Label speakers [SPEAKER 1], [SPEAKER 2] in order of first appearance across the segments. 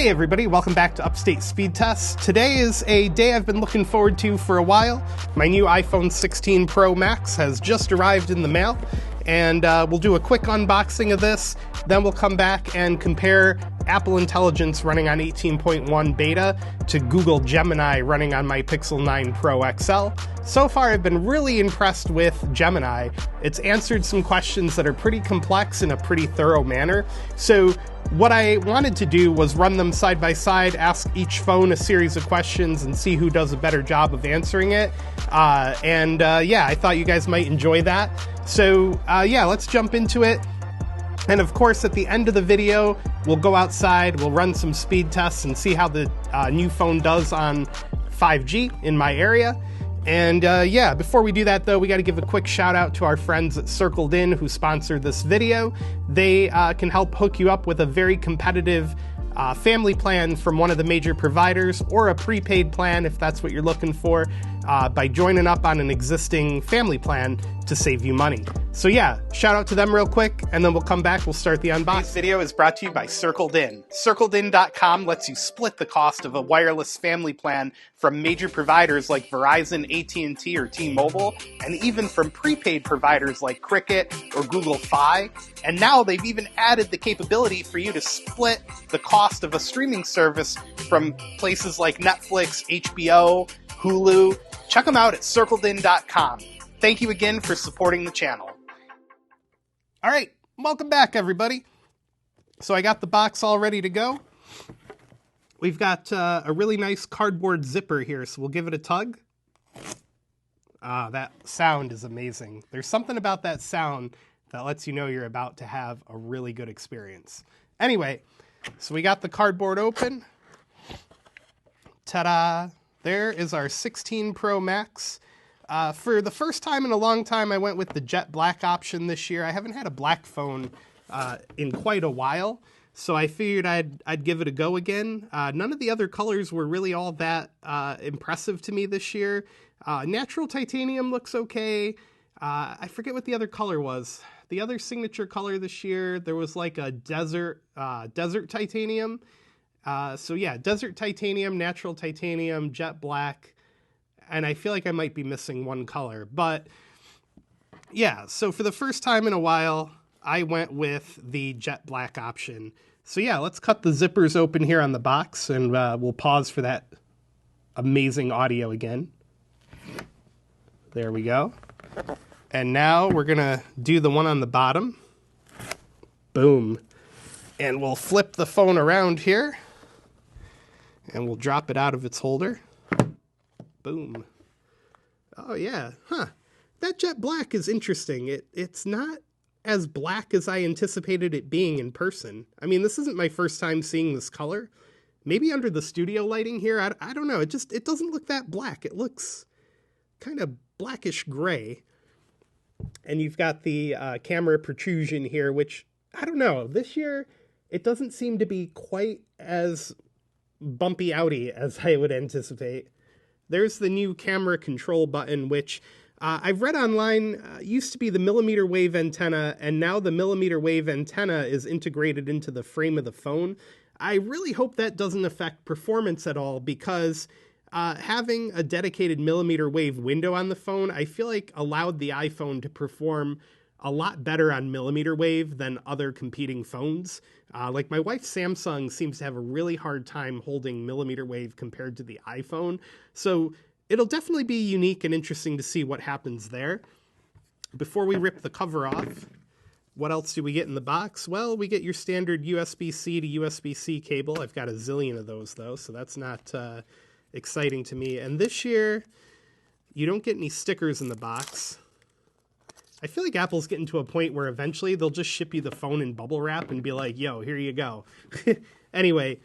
[SPEAKER 1] Hey everybody, welcome back to Upstate Speedtests. Today is a day I've been looking forward to for a while. My new iPhone 16 Pro Max has just arrived in the mail, and we'll do a quick unboxing of this. Then we'll come back and compare Apple Intelligence running on 18.1 beta to Google Gemini running on my Pixel 9 Pro XL. So far, I've been really impressed with Gemini. It's answered some questions that are pretty complex in a pretty thorough manner. So what I wanted to do was run them side by side, ask each phone a series of questions and see who does a better job of answering it. Yeah, I thought you guys might enjoy that. So yeah, let's jump into it. And of course, at the end of the video, we'll go outside, we'll run some speed tests and see how the new phone does on 5G in my area. And yeah, before we do that though, we got to give a quick shout out to our friends at Circled In who sponsored this video. They can help hook you up with a very competitive family plan from one of the major providers, or a prepaid plan if that's what you're looking for, by joining up on an existing family plan to save you money. So yeah, shout out to them real quick, and then we'll come back, we'll start the unboxing. This video is brought to you by Circled In. CircledIn.com lets you split the cost of a wireless family plan from major providers like Verizon, AT&T, or T-Mobile, and even from prepaid providers like Cricket or Google Fi. And now they've even added the capability for you to split the cost of a streaming service from places like Netflix, HBO, Hulu. Check them out at CircledIn.com. Thank you again for supporting the channel. All right, welcome back, everybody. So I got the box all ready to go. We've got a really nice cardboard zipper here, so we'll give it a tug. That sound is amazing. There's something about that sound that lets you know you're about to have a really good experience. Anyway, so we got the cardboard open. Ta-da! There is our 16 Pro Max. For the first time in a long time, I went with the jet black option this year. I haven't had a black phone in quite a while, so I figured I'd give it a go again. None of the other colors were really all that impressive to me this year. Natural titanium looks okay. I forget what the other color was. The other signature color this year, there was like a desert titanium. So yeah, desert titanium, natural titanium, jet black. And I feel like I might be missing one color, but yeah, so for the first time in a while, I went with the jet black option. So yeah, let's cut the zippers open here on the box, and we'll pause for that amazing audio again. There we go. And now we're gonna do the one on the bottom. Boom. And we'll flip the phone around here, and we'll drop it out of its holder. Boom. Oh yeah, huh. That jet black is interesting. It's not as black as I anticipated it being in person. I mean, this isn't my first time seeing this color. Maybe under the studio lighting here, I don't know. It doesn't look that black. It looks kind of blackish gray. And you've got the camera protrusion here, which, I don't know. This year, it doesn't seem to be quite as bumpy outy as I would anticipate. There's the new camera control button, which I've read online used to be the millimeter wave antenna, and now the millimeter wave antenna is integrated into the frame of the phone. I really hope that doesn't affect performance at all, because having a dedicated millimeter wave window on the phone, I feel like allowed the iPhone to perform a lot better on millimeter wave than other competing phones. Like my wife's Samsung seems to have a really hard time holding millimeter wave compared to the iPhone. So it'll definitely be unique and interesting to see what happens there. Before we rip the cover off, what else do we get in the box? Well, we get your standard USB-C to USB-C cable. I've got a zillion of those though, so that's not exciting to me. And this year, you don't get any stickers in the box. I feel like Apple's getting to a point where eventually they'll just ship you the phone in bubble wrap and be like, yo, here you go. Anyway,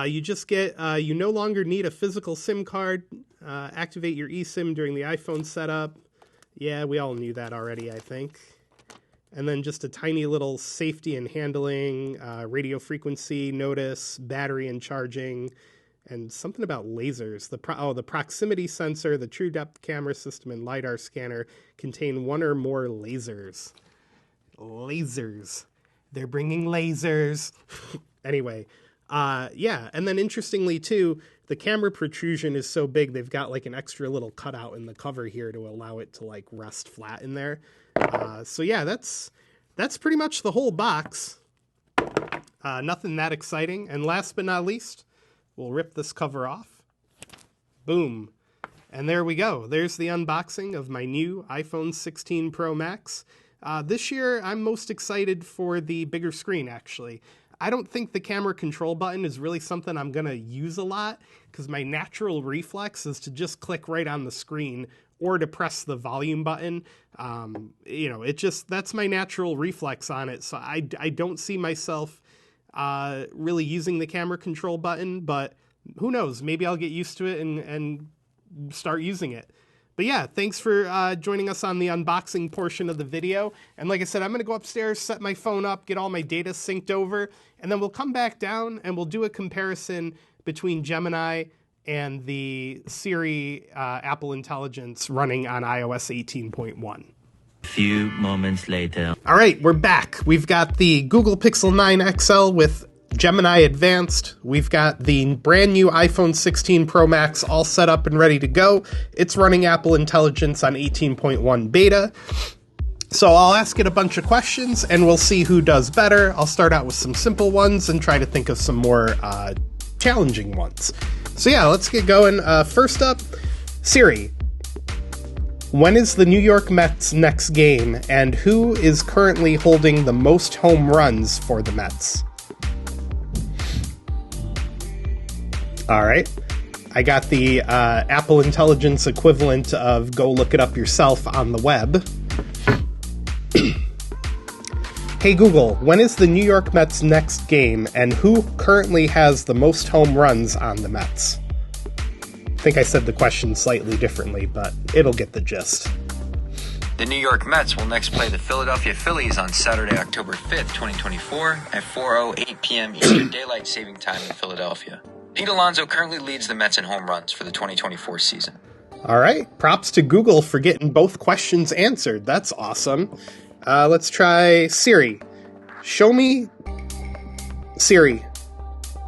[SPEAKER 1] you just get, you no longer need a physical SIM card. Activate your eSIM during the iPhone setup. Yeah, we all knew that already, I think. And then just a tiny little safety and handling, radio frequency notice, battery and charging, and something about lasers. The proximity sensor, the true depth camera system, and LiDAR scanner contain one or more lasers. Lasers. They're bringing lasers. Anyway, Yeah, and then interestingly too, the camera protrusion is so big, they've got like an extra little cutout in the cover here to allow it to like rest flat in there. So yeah, that's pretty much the whole box. Nothing that exciting. And last but not least, we'll rip this cover off. Boom. And there we go. There's the unboxing of my new iPhone 16 Pro Max. This year, I'm most excited for the bigger screen, actually. I don't think the camera control button is really something I'm going to use a lot because my natural reflex is to just click right on the screen or to press the volume button. You know, that's my natural reflex on it. So I don't see myself really using the camera control button, but who knows? Maybe I'll get used to it and start using it. But yeah, thanks for joining us on the unboxing portion of the video. And like I said, I'm going to go upstairs, set my phone up, get all my data synced over, and then we'll come back down and we'll do a comparison between Gemini and the Siri Apple Intelligence running on iOS 18.1.
[SPEAKER 2] Few moments later.
[SPEAKER 1] All right, we're back. We've got the Google Pixel 9 XL with Gemini Advanced. We've got the brand new iPhone 16 Pro Max all set up and ready to go. It's running Apple Intelligence on 18.1 beta. So I'll ask it a bunch of questions and we'll see who does better. I'll start out with some simple ones and try to think of some more challenging ones. So yeah, let's get going. First up, Siri. When is the New York Mets' next game and who is currently holding the most home runs for the Mets? All right, I got the Apple Intelligence equivalent of go look it up yourself on the web. Hey Google, when is the New York Mets' next game and who currently has the most home runs on the Mets? I think I said the question slightly differently, but it'll get the gist.
[SPEAKER 3] The New York Mets will next play the Philadelphia Phillies on Saturday, October 5th, 2024 at 4:08 p.m. Eastern Daylight Saving Time in Philadelphia. Pete Alonso currently leads the Mets in home runs for the 2024 season.
[SPEAKER 1] All right. Props to Google for getting both questions answered. That's awesome. Let's try Siri. Siri,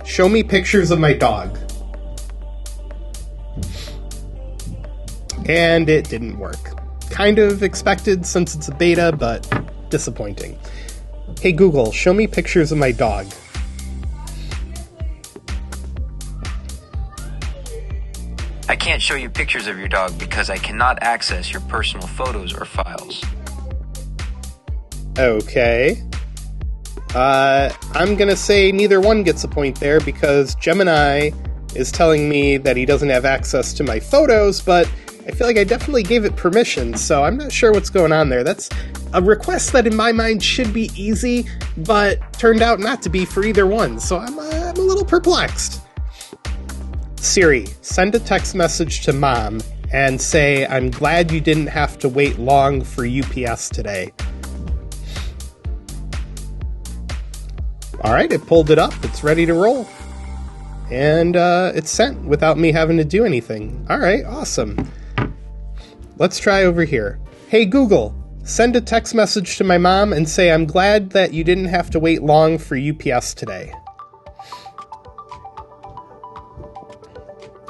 [SPEAKER 1] show me pictures of my dog. And it didn't work. Kind of expected since it's a beta, but disappointing. Hey Google, show me pictures of my dog.
[SPEAKER 3] I can't show you pictures of your dog because I cannot access your personal photos or files.
[SPEAKER 1] Okay. I'm gonna say neither one gets a point there because Gemini is telling me that he doesn't have access to my photos, but I feel like I definitely gave it permission, so I'm not sure what's going on there. That's a request that in my mind should be easy, but turned out not to be for either one, so I'm a little perplexed. Siri, send a text message to Mom and say, I'm glad you didn't have to wait long for UPS today. All right, it pulled it up. It's ready to roll. And it's sent without me having to do anything. All right, awesome. Let's try over here. Hey, Google, send a text message to my mom and say, I'm glad that you didn't have to wait long for UPS today.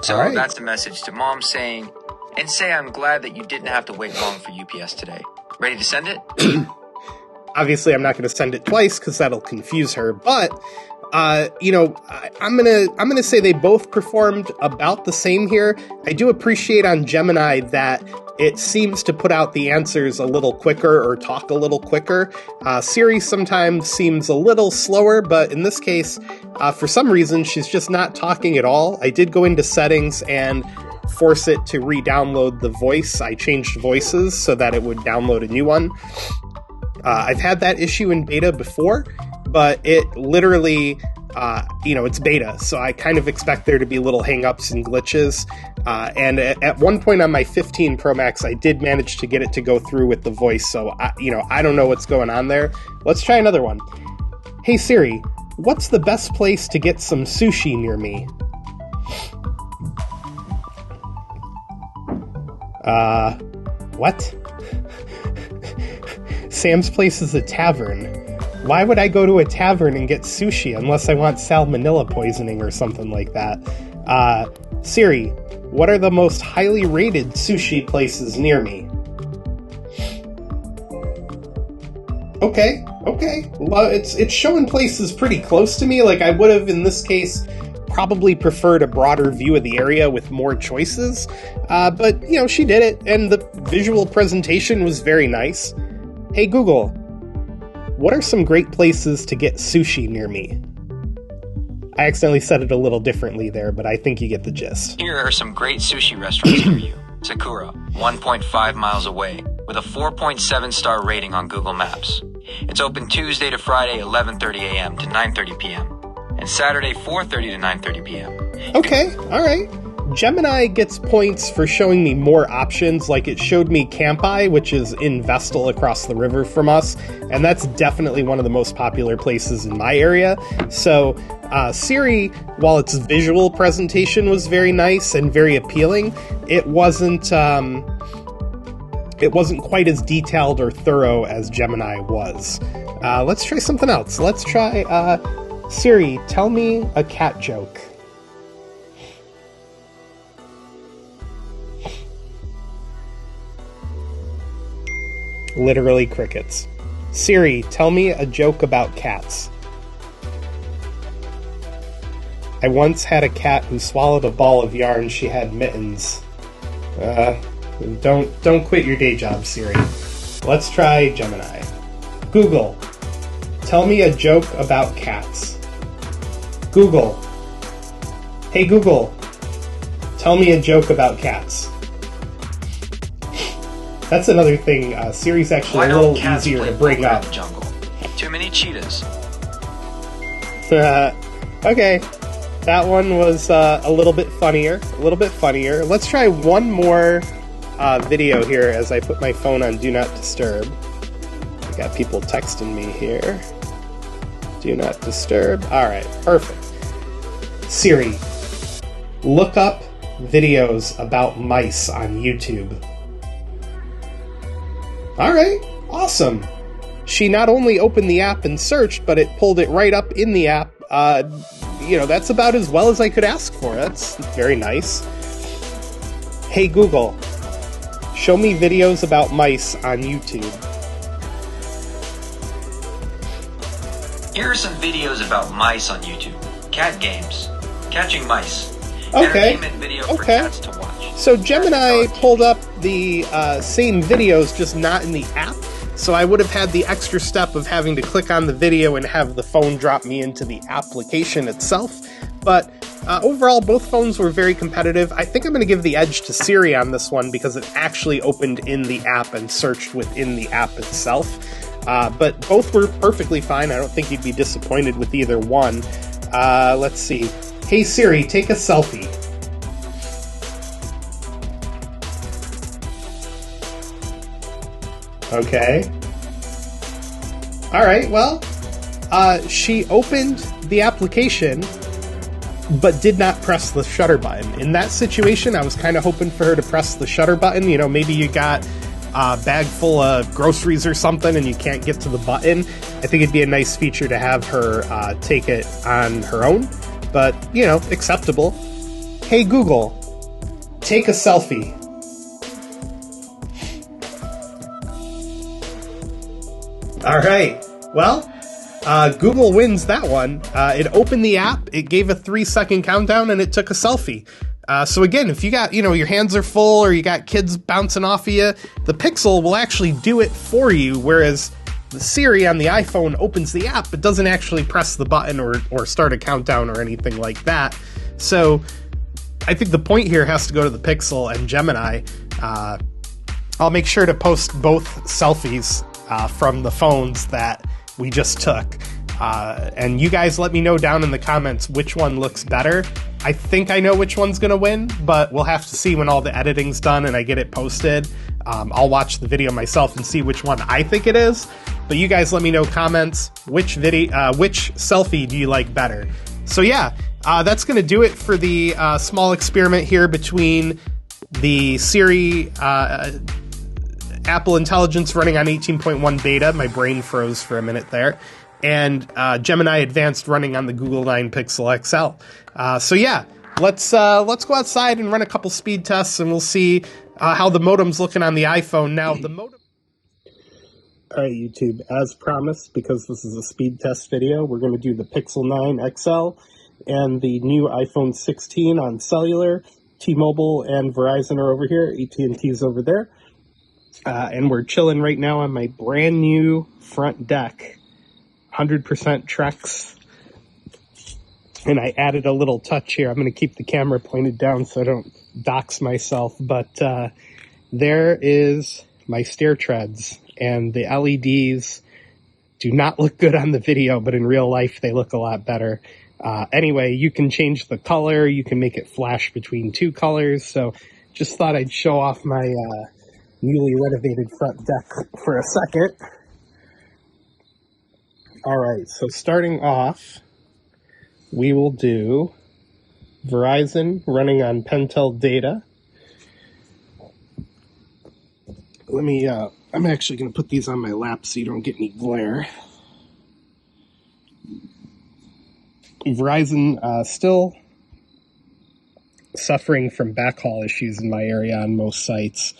[SPEAKER 3] So
[SPEAKER 1] right.
[SPEAKER 3] That's the message to Mom saying, and say I'm glad that you didn't have to wait long for UPS today. Ready to send it?
[SPEAKER 1] Obviously, I'm not going to send it twice because that'll confuse her. But, I'm gonna say they both performed about the same here. I do appreciate on Gemini that it seems to put out the answers a little quicker or talk a little quicker. Siri sometimes seems a little slower, but in this case, for some reason, she's just not talking at all. I did go into settings and force it to re-download the voice. I changed voices so that it would download a new one. I've had that issue in beta before, but it literally, it's beta, so I kind of expect there to be little hang-ups and glitches. And at one point on my 15 Pro Max, I did manage to get it to go through with the voice, so, I don't know what's going on there. Let's try another one. Hey Siri, what's the best place to get some sushi near me? What? Sam's Place is a tavern. Why would I go to a tavern and get sushi unless I want salmonella poisoning or something like that? Siri, what are the most highly rated sushi places near me? Okay. Well, it's showing places pretty close to me. Like, I would have, in this case, probably preferred a broader view of the area with more choices. But, you know, she did it, and the visual presentation was very nice. Hey, Google, what are some great places to get sushi near me? I accidentally said it a little differently there, but I think you get the gist.
[SPEAKER 3] Here are some great sushi restaurants near you. Sakura, 1.5 miles away, with a 4.7 star rating on Google Maps. It's open Tuesday to Friday, 11:30 a.m. to 9:30 p.m. and Saturday, 4:30 to 9:30 p.m.
[SPEAKER 1] Okay, all right. Gemini gets points for showing me more options, like it showed me Campi, which is in Vestal across the river from us, and that's definitely one of the most popular places in my area. So Siri, while its visual presentation was very nice and very appealing, it wasn't quite as detailed or thorough as Gemini was. Let's try something else. Let's try Siri, tell me a cat joke. Literally crickets. Siri, tell me a joke about cats. I once had a cat who swallowed a ball of yarn. She had mittens. Don't quit your day job, Siri. Let's try Gemini. Google, tell me a joke about cats. Google. Hey Google, tell me a joke about cats. That's another thing. Siri's actually a little easier to bring up.
[SPEAKER 3] In the jungle? Too many cheetahs.
[SPEAKER 1] Okay, that one was a little bit funnier. Let's try one more video here as I put my phone on Do Not Disturb. I got people texting me here. Do Not Disturb. Alright, perfect. Siri, look up videos about mice on YouTube. Alright, awesome. She not only opened the app and searched, but it pulled it right up in the app. That's about as well as I could ask for. That's very nice. Hey Google, show me videos about mice on YouTube.
[SPEAKER 3] Here are some videos about mice on YouTube. Cat games. Catching mice.
[SPEAKER 1] Okay.
[SPEAKER 3] Entertainment video for cats to watch.
[SPEAKER 1] So Gemini pulled up the same videos, just not in the app. So I would have had the extra step of having to click on the video and have the phone drop me into the application itself. But overall, both phones were very competitive. I think I'm going to give the edge to Siri on this one because it actually opened in the app and searched within the app itself. But both were perfectly fine. I don't think you'd be disappointed with either one. Let's see. Hey Siri, take a selfie. Okay. Alright, well, she opened the application, but did not press the shutter button. In that situation, I was kind of hoping for her to press the shutter button. You know, maybe you got a bag full of groceries or something and you can't get to the button. I think it'd be a nice feature to have her take it on her own, but, you know, acceptable. Hey Google, take a selfie. All right, well, Google wins that one. It opened the app, it gave a 3-second countdown, and it took a selfie. So again, if you got, your hands are full or you got kids bouncing off of you, the Pixel will actually do it for you, whereas the Siri on the iPhone opens the app but doesn't actually press the button or start a countdown or anything like that. So I think the point here has to go to the Pixel and Gemini. I'll make sure to post both selfies from the phones that we just took. And you guys let me know down in the comments which one looks better. I think I know which one's going to win, but we'll have to see when all the editing's done and I get it posted. I'll watch the video myself and see which one I think it is. But you guys let me know comments, which selfie do you like better? So yeah, that's going to do it for the small experiment here between the Siri Apple Intelligence running on 18.1 beta. My brain froze for a minute there. and Gemini Advanced running on the Google 9 Pixel XL. So yeah, let's go outside and run a couple speed tests, and we'll see how the modem's looking on the iPhone. Now, the modem... All right, YouTube, as promised, because this is a speed test video, we're going to do the Pixel 9 XL and the new iPhone 16 on cellular. T-Mobile and Verizon are over here. AT&T's over there. And we're chilling right now on my brand new front deck. 100% Trex. And I added a little touch here. I'm going to keep the camera pointed down so I don't dox myself. But there is my stair treads. And the LEDs do not look good on the video, but in real life they look a lot better. Anyway, you can change the color. You can make it flash between two colors. So just thought I'd show off my newly renovated front deck for a second. All right, so starting off, we will do Verizon running on Pentel data. Let me, I'm actually going to put these on my lap so you don't get any glare. Verizon still suffering from backhaul issues in my area on most sites.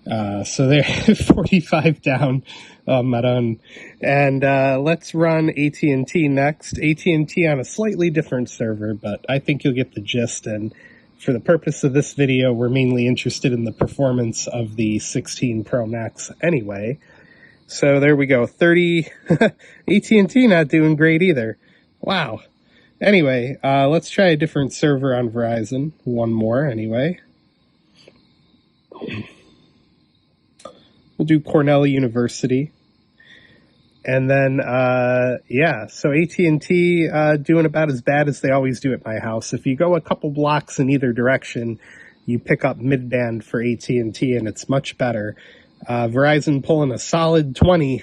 [SPEAKER 1] So they're 45 down on my own. And let's run AT&T next. AT&T on a slightly different server, but I think you'll get the gist. And for the purpose of this video, we're mainly interested in the performance of the 16 Pro Max anyway. So there we go. 30. AT&T not doing great either. Wow. Anyway, let's try a different server on Verizon. One more anyway. We'll do Cornell University. And then, yeah, so AT&T doing about as bad as they always do at my house. If you go a couple blocks in either direction, you pick up mid-band for AT&T, and it's much better. Verizon pulling a solid 20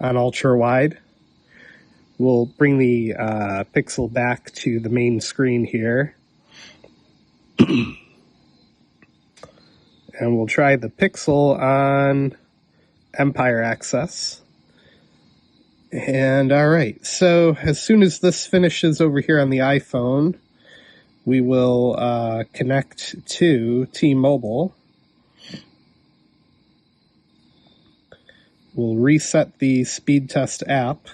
[SPEAKER 1] on ultra-wide. We'll bring the Pixel back to the main screen here. And we'll try the Pixel on Empire Access. And all right, so as soon as this finishes over here on the iPhone, we will connect to T-Mobile. We'll reset the Speedtest app.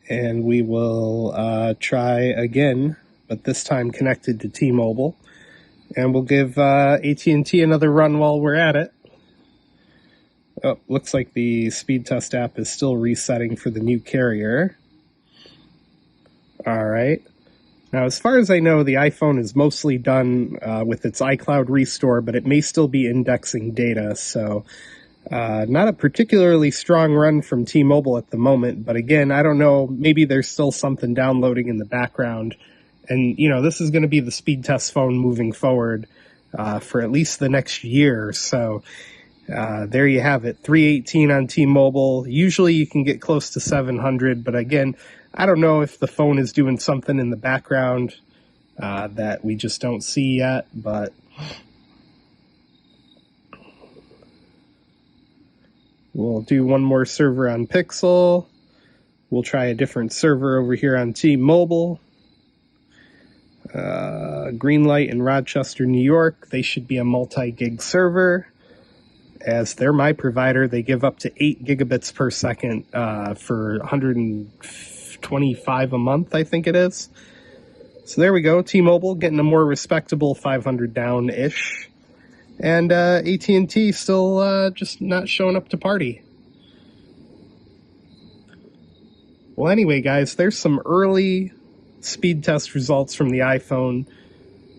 [SPEAKER 1] And we will try again, but this time connected to T-Mobile. And we'll give AT&T another run while we're at it. Oh, looks like the Speedtest app is still resetting for the new carrier. All right. Now, as far as I know, the iPhone is mostly done with its iCloud restore, but it may still be indexing data, so... not a particularly strong run from T-Mobile at the moment, but again, I don't know, maybe there's still something downloading in the background. And, you know, this is going to be the speed test phone moving forward for at least the next year. So there you have it, 318 on T-Mobile. Usually you can get close to 700, but again, I don't know if the phone is doing something in the background that we just don't see yet, but... We'll do one more server on Pixel. We'll try a different server over here on T-Mobile. Greenlight in Rochester, New York. They should be a multi-gig server. As they're my provider, they give up to 8 gigabits per second for $125 a month, I think it is. So there we go. T-Mobile getting a more respectable 500 down-ish. And AT&T still just not showing up to party. Well, anyway, guys, there's some early speed test results from the iPhone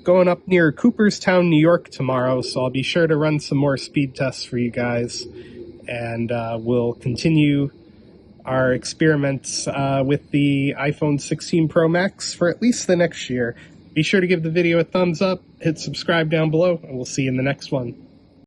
[SPEAKER 1] going up near Cooperstown, New York tomorrow, so I'll be sure to run some more speed tests for you guys. And we'll continue our experiments with the iPhone 16 Pro Max for at least the next year. Be sure to give the video a thumbs up, hit subscribe down below, and we'll see you in the next one.